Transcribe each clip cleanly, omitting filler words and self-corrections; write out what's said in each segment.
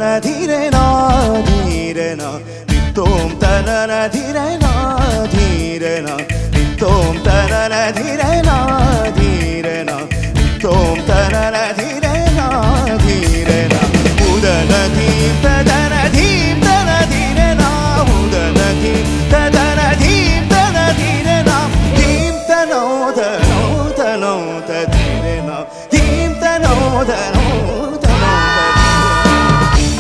tanana dhirena dhirena tom tanana dhirena dhirena tom tanana dhirena dhirena tom tanana dhirena dhirena udana dhim tadana dhim tana dhirena udana dhim tadana dhim tana dhirena dhim tano tano tano tadhirena dhim tano tano tano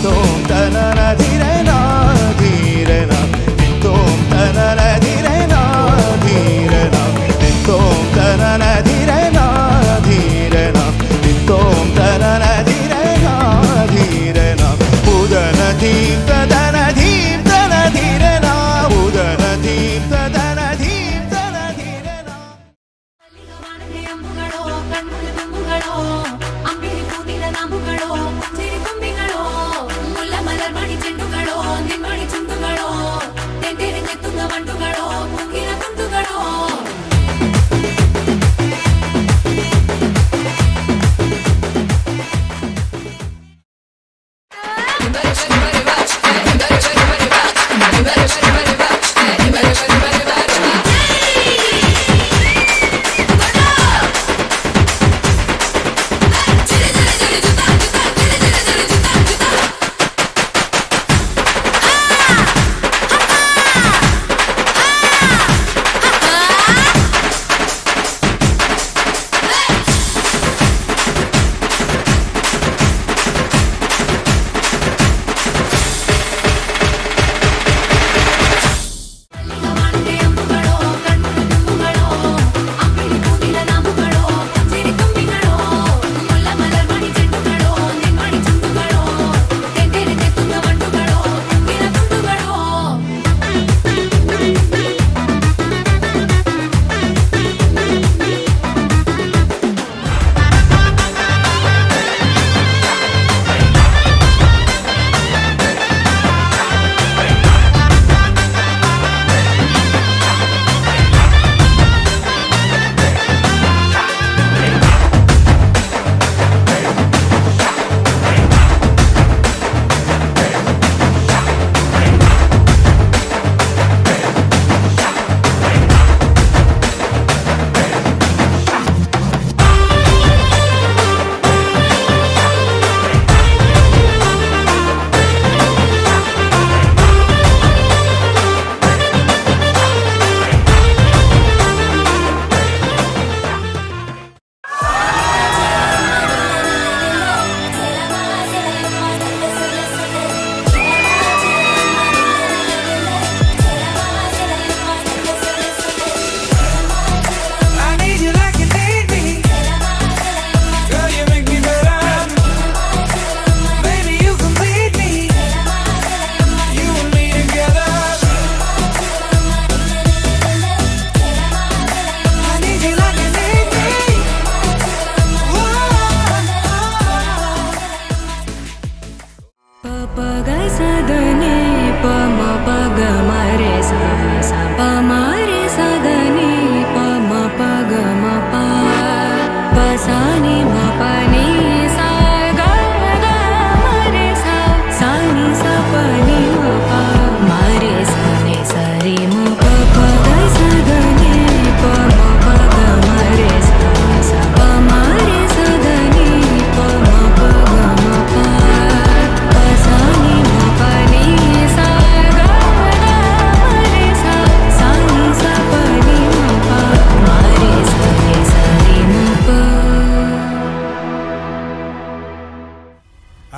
tom tanana dhirena dhirena tom tanana dhirena dhirena tom tanana dhirena dhirena tom tanana dhirena dhirena udana dhim tadana dhim tana dhirena udana dhim tadana dhim tana dhirena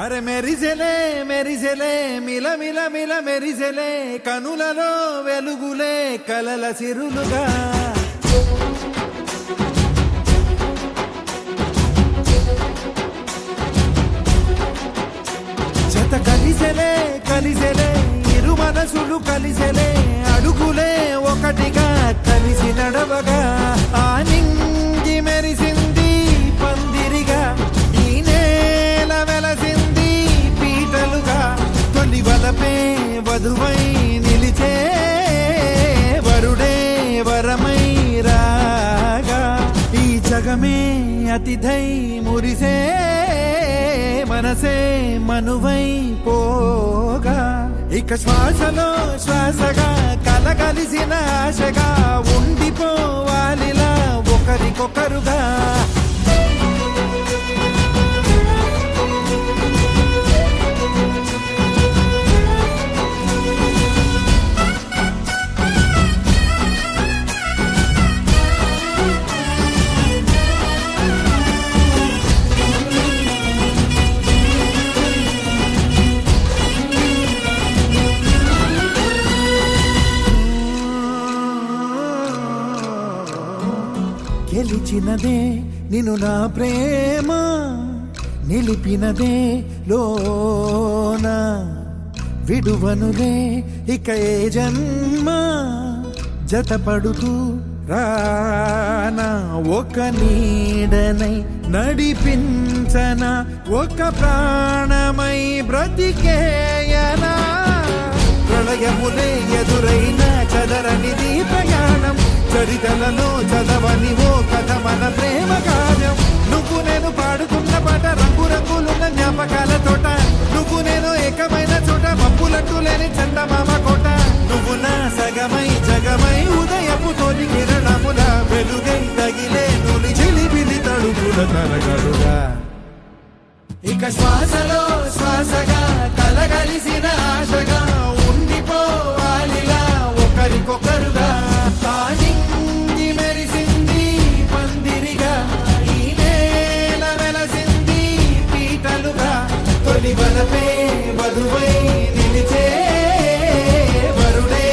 అరే మెరిసెలే మిల మిల మిల మెరిసెలే కనులలో వెలుగులే కలల సిరులుగా జత కలిసెలే ఇరు మనసులు కలిసెలే అడుగులే ఒకటిగా కలిసి నడవగా ఆ నింగి మెరిసింది పందిరిగా ఈ నేల వెలసింది పీటలుగా తొలి వలపే వధువై నిలిచే వరుడే వరమై రాగా ఈ జగమే అతిథై మురిసే మన మనసే మనువై పోగా ఇక శ్వాసలో శ్వాసగా కలగలిసిన ఆశగా ఉండిపోవాలిలా ఒకరికొకరుగా. గెలిచినదే నిన్ను నా ప్రేమ, నిలిపినదే లోన, విడువనులే ఇక ఏ జన్మ, జతపడుతూ రానా ఒక నీడనై నడిపించన, ఒక ప్రాణమై బ్రతికేయనా. ప్రళయములే ఎదురైన చదరనిది ప్రయాణం, చరితలలో చదవని ఓ కథ మన ప్రేమ కావ్యం. నువ్వు నేను పాడుతున్న పాట రంగు రంగులున్న జ్ఞాపకాల తోట, నువ్వు నేను ఏకమైన చోట మబ్బులంటూ లేని చందమామ కోట. నువ్వు నా సగమై జగమై ఉదయపు తోటి కిరణముల వెలుగై తగిలే నులి చిలిపిలి తడుపుల తరగడుగా. ఇక శ్వాసలో శ్వాసగా కలగలిసిన ఆశగా ఉండిపోవాలిలా ఒకరికొకరుగా. తానింగి మెరిసింది పందిరిగా, ఈ నేల వెలసింది పీటలుగా. తొలి వలపే వధువై నిలిచే వరుడే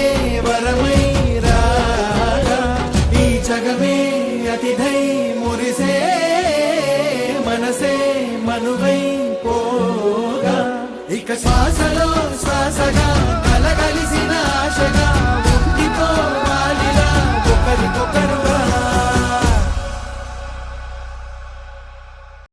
వరమై రాగా, ఈ జగమే అతిథై మురిసే మనసే మనువై పోగా. ఇక శ్వాసలో